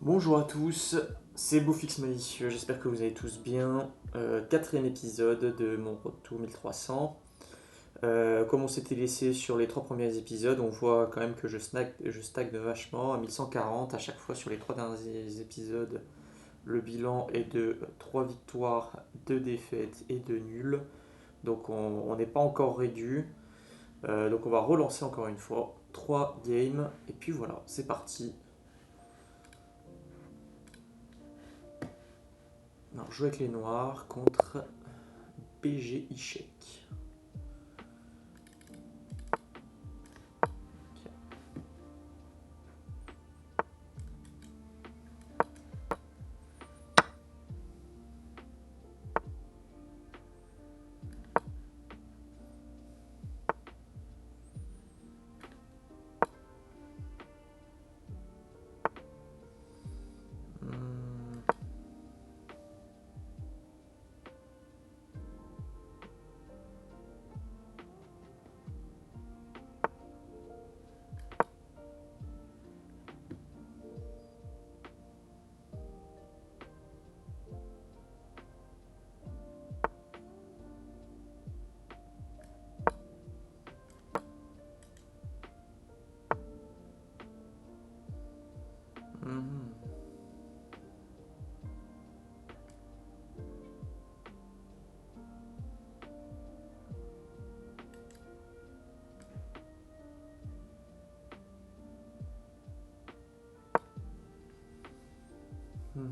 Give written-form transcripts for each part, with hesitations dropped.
Bonjour à tous, c'est Beaufix Malicieux, j'espère que vous allez tous bien. Quatrième épisode de mon Road to 1300. Comme on s'était laissé sur les trois premiers épisodes, on voit quand même que je stagne vachement à 1140 à chaque fois sur les trois derniers épisodes. Le bilan est de 3 victoires, 2 défaites et 2 nuls. Donc on n'est pas encore réduit. Donc on va relancer encore une fois. 3 games et puis voilà, c'est parti. Alors, jouer avec les noirs contre PG Ishek. Hmm. Mhm.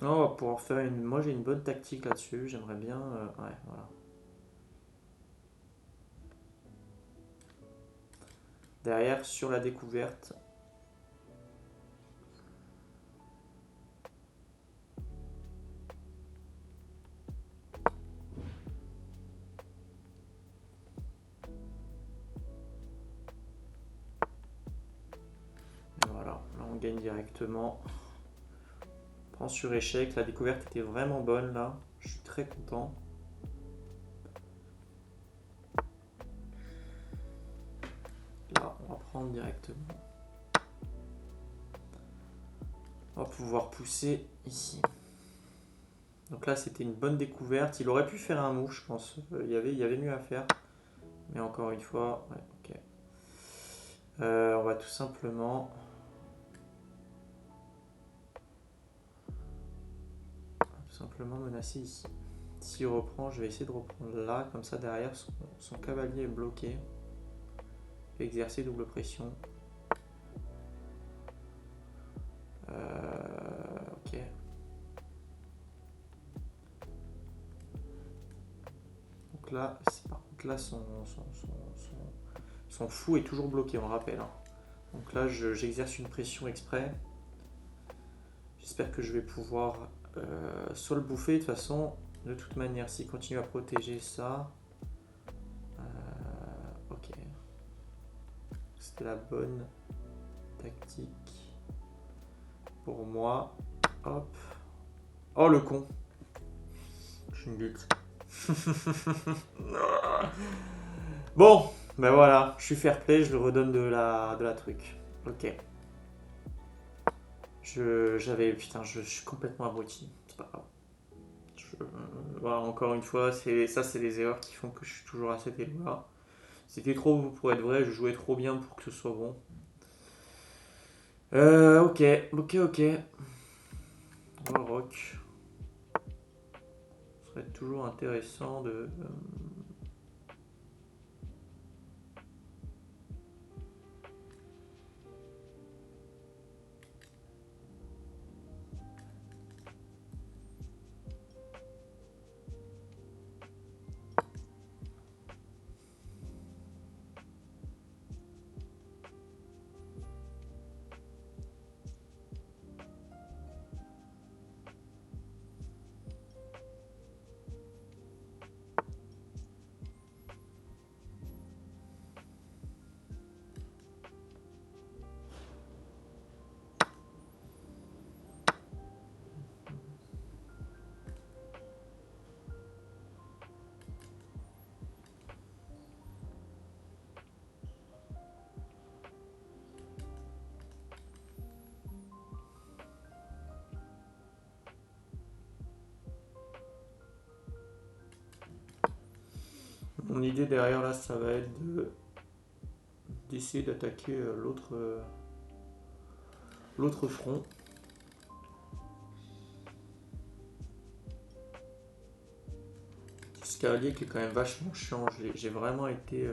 Oh, on va pouvoir faire une. Moi j'ai une bonne tactique là-dessus, j'aimerais bien. Ouais, voilà. Derrière, sur la découverte. Voilà, là on gagne directement. Prends sur échec, la découverte était vraiment bonne là. Je suis très content. Là, on va prendre directement. On va pouvoir pousser ici. Donc là, c'était une bonne découverte. Il aurait pu faire un move, je pense. Il y avait mieux à faire. Mais encore une fois, ouais, ok. On va tout simplement menacer ici. S'il reprend, je vais essayer de reprendre là, comme ça derrière son cavalier est bloqué. Exercer double pression. Ok. Donc là, par contre là, son fou est toujours bloqué, on le rappelle, hein. Donc là, j'exerce une pression exprès. J'espère que je vais pouvoir soit le bouffer. De toute façon, de toute manière, s'il continue à protéger ça, ok. C'était la bonne tactique pour moi. Hop. Oh le con. Je suis une lutte. Bon, ben voilà, je suis fair play, je le redonne de la truc. Ok. Putain, je suis complètement abruti. C'est pas grave. Voilà, encore une fois, c'est les erreurs qui font que je suis toujours à cet élo-là. C'était trop beau pour être vrai, je jouais trop bien pour que ce soit bon. Ok, ok. Wall rock. Ce serait toujours intéressant de. Mon idée derrière là, ça va être d'essayer d'attaquer l'autre front. Ce cavalier qui est quand même vachement chiant. J'ai vraiment été...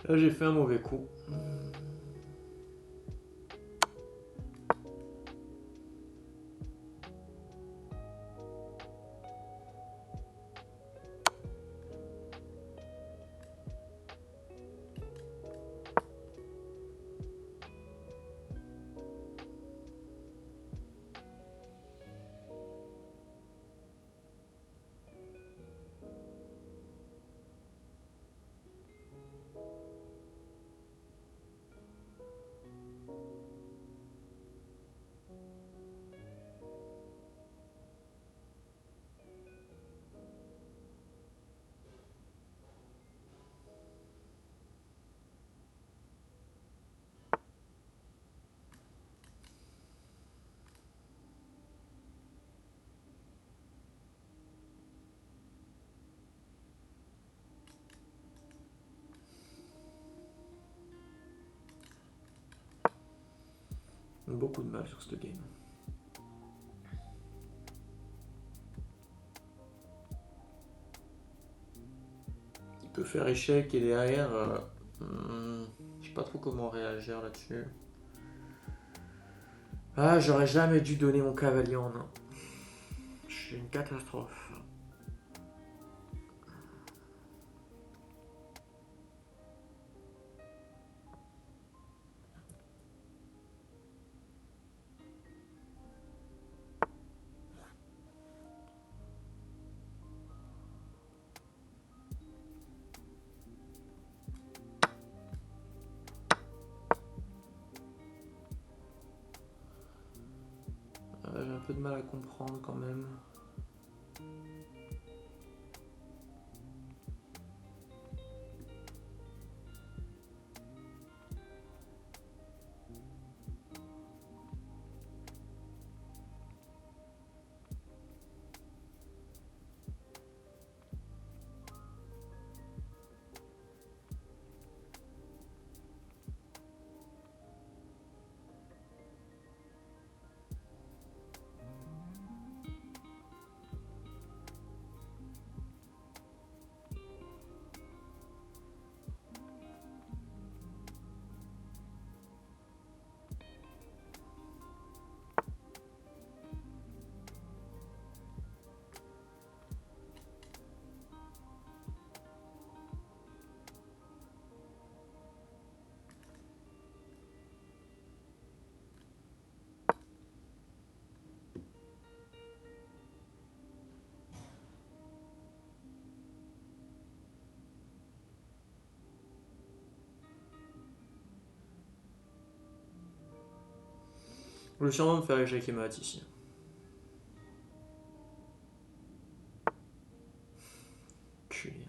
Là, j'ai fait un mauvais coup. Beaucoup de mal sur cette game. Il peut faire échec et derrière, je sais pas trop comment réagir là-dessus. Ah, j'aurais jamais dû donner mon cavalier en main. C'est une catastrophe. J'ai un peu de mal à comprendre quand même. Je vais sûrement me faire échec et mat ici. Culé.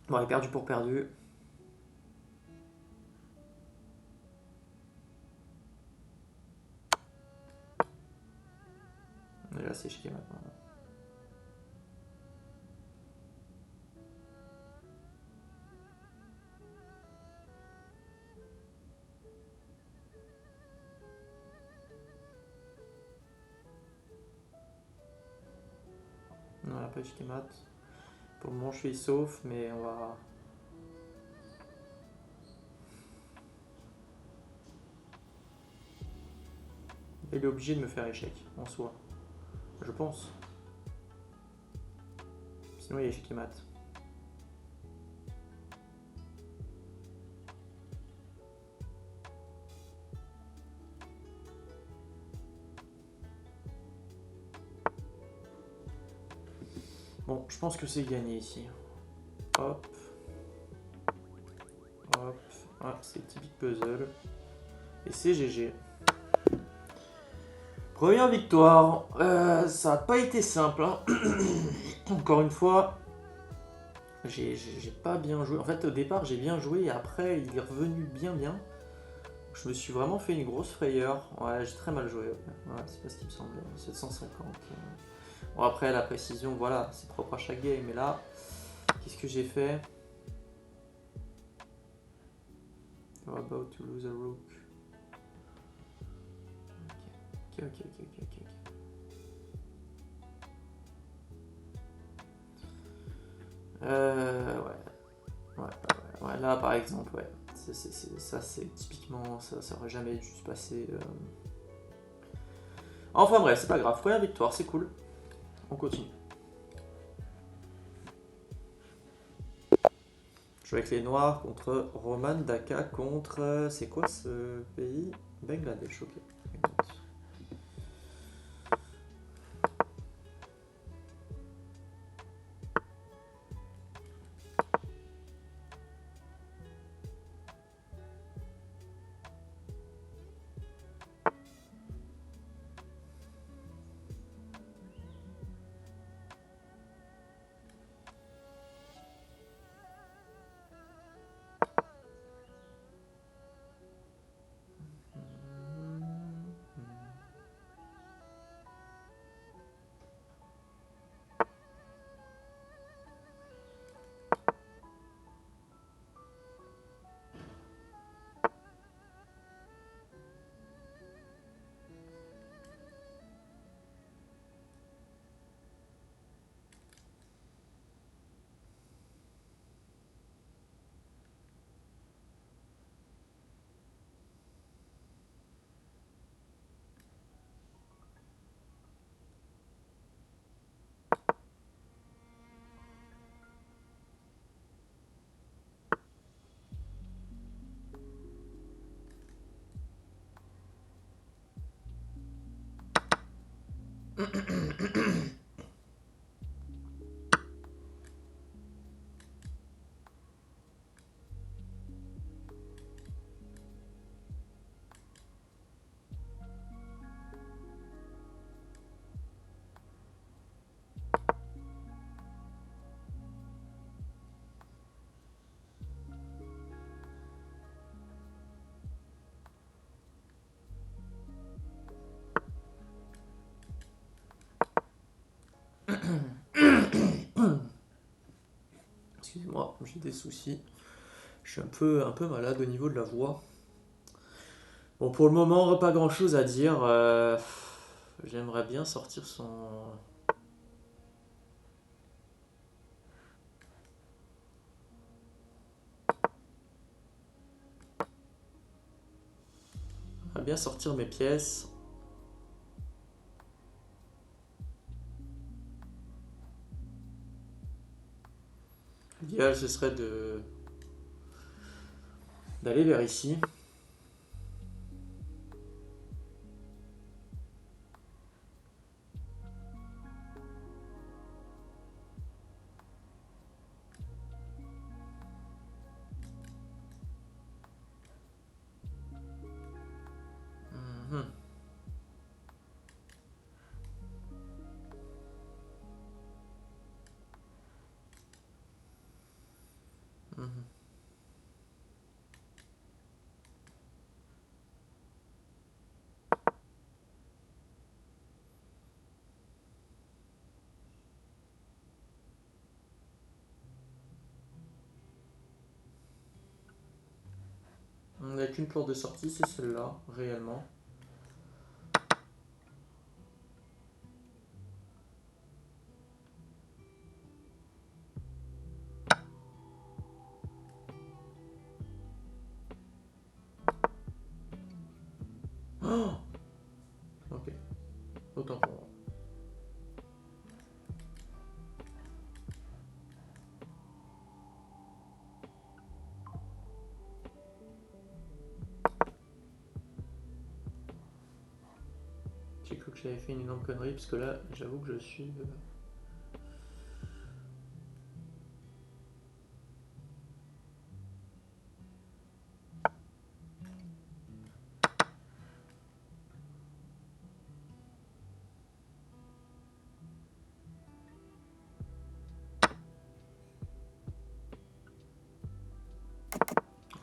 Bon, il est perdu pour perdu. Et là, c'est échec et mat maintenant. Voilà, pas échec et mat. Pour le moment, je suis sauf, mais on va. Il est obligé de me faire échec, en soi. Je pense. Sinon, il y a échec et mat. Bon, je pense que c'est gagné ici. Hop. Hop. Ah, c'est typique puzzle. Et c'est GG. Première victoire. Ça n'a pas été simple. Hein. Encore une fois, j'ai pas bien joué. En fait, au départ, j'ai bien joué et après, il est revenu bien. Je me suis vraiment fait une grosse frayeur. Ouais, j'ai très mal joué. Ouais, c'est pas ce qui me semblait. 750. Bon, après, la précision, voilà, c'est propre à chaque game. Mais là, qu'est-ce que j'ai fait? You're about to lose a rook. Ok. Ouais, là par exemple, ouais. Ça, c'est typiquement, ça aurait jamais dû se passer. Enfin bref, c'est pas grave. Première victoire, c'est cool. On continue. Je joue avec les Noirs contre Roman Daka contre. C'est quoi ce pays? Bangladesh, ok. Excusez-moi, j'ai des soucis. Je suis un peu malade au niveau de la voix. Bon, pour le moment, pas grand chose à dire. J'aimerais bien sortir son. J'aimerais bien sortir mes pièces. L'idéal, ce serait d'aller vers ici. Mhm. Mhm. On n'a qu'une porte de sortie, c'est celle-là, réellement. Oh, ok, autant pour moi. J'ai cru que j'avais fait une énorme connerie, parce que là, j'avoue que je suis...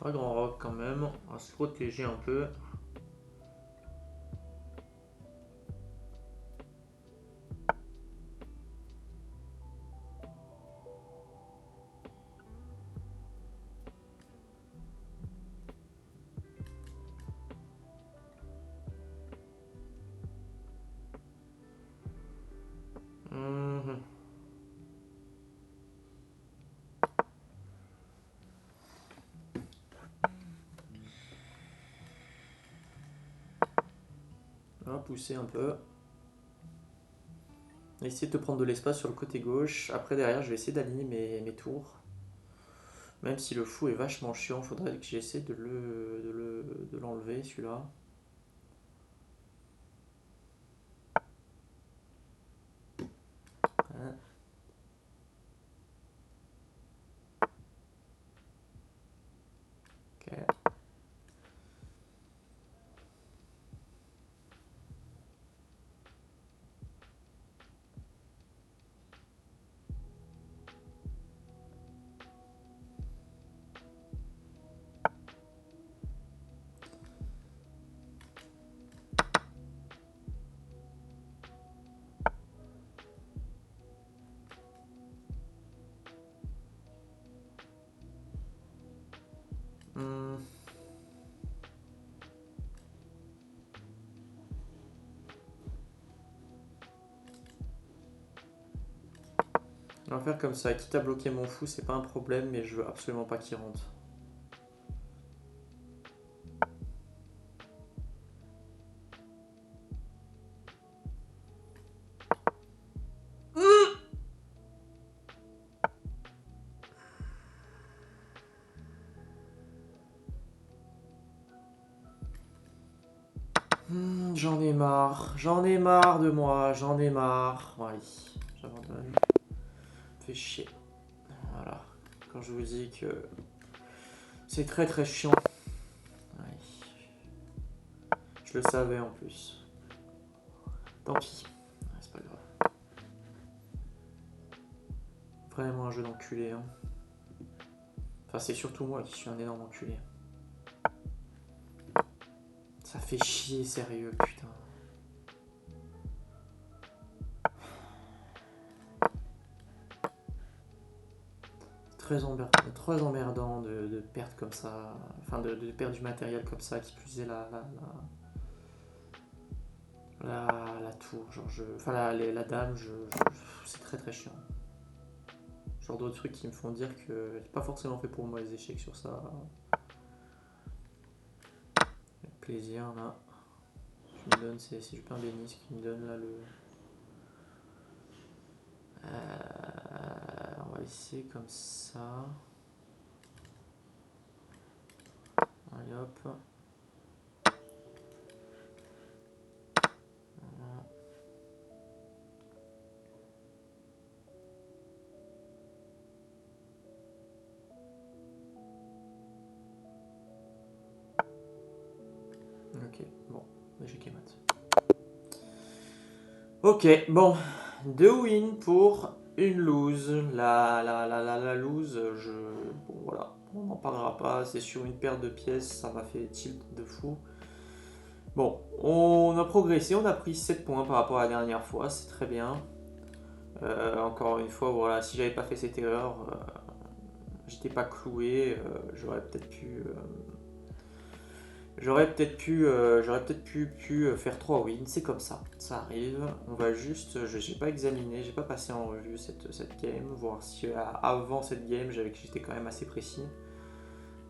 Grand rock quand même, on va se protéger un peu. Mhm. On va pousser un peu. Essayer de te prendre de l'espace sur le côté gauche. Après, derrière, je vais essayer d'aligner mes tours. Même si le fou est vachement chiant, faudrait que j'essaie de l'enlever, celui-là. Hein, ok. Hmm. On va faire comme ça. Quitte à bloquer mon fou, c'est pas un problème, mais je veux absolument pas qu'il rentre. J'en ai marre de moi, j'en ai marre. Bon, allez, j'abandonne. Fait chier. Voilà. Quand je vous dis que c'est très très chiant. Ouais. Je le savais en plus. Tant pis. Ouais, c'est pas grave. Vraiment un jeu d'enculé. Hein. Enfin, c'est surtout moi qui suis un énorme enculé. Ça fait chier, sérieux, putain. Très emmerdant de perdre comme ça. Enfin, de perdre du matériel comme ça, qui plus est la tour. Genre, enfin, la dame, c'est très très chiant. Genre d'autres trucs qui me font dire que c'est pas forcément fait pour moi les échecs sur ça. Avec plaisir là. Je me donne, c'est du pain béni ce qui me donne là le. On va laisser comme ça. Allez hop. Voilà. Ok, bon, j'ai mat. Ok, bon, 2 wins pour une lose. La lose, bon voilà, on n'en parlera pas, c'est sur une paire de pièces, ça m'a fait tilt de fou. Bon, on a progressé, on a pris 7 points par rapport à la dernière fois, c'est très bien. Encore une fois, voilà, si j'avais pas fait cette erreur, j'étais pas cloué, j'aurais peut-être pu faire 3 wins, c'est comme ça arrive. On va juste, j'ai pas examiné, j'ai pas passé en revue cette game, voir si avant cette game j'étais quand même assez précis.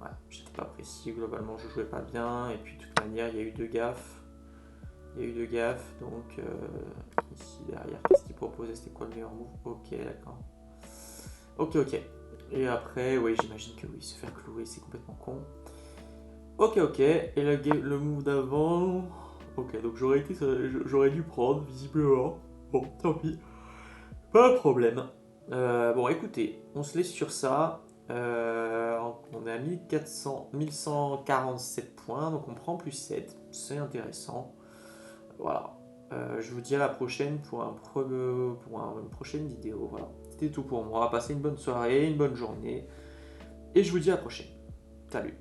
Ouais, j'étais pas précis, globalement je jouais pas bien, et puis de toute manière il y a eu 2 gaffes. Donc ici derrière, qu'est-ce qu'il proposait? C'était quoi le meilleur move? Ok, d'accord. Ok. Et après, oui, j'imagine que oui, se faire clouer, c'est complètement con. Ok. Et le move d'avant. Ok, donc j'aurais dû prendre, visiblement. Bon, tant pis. Pas de problème. Bon, écoutez, on se laisse sur ça. On est à 1147 points, donc on prend plus 7. C'est intéressant. Voilà. Je vous dis à la prochaine pour une prochaine vidéo. Voilà. C'était tout pour moi. Passez une bonne soirée, une bonne journée. Et je vous dis à la prochaine. Salut.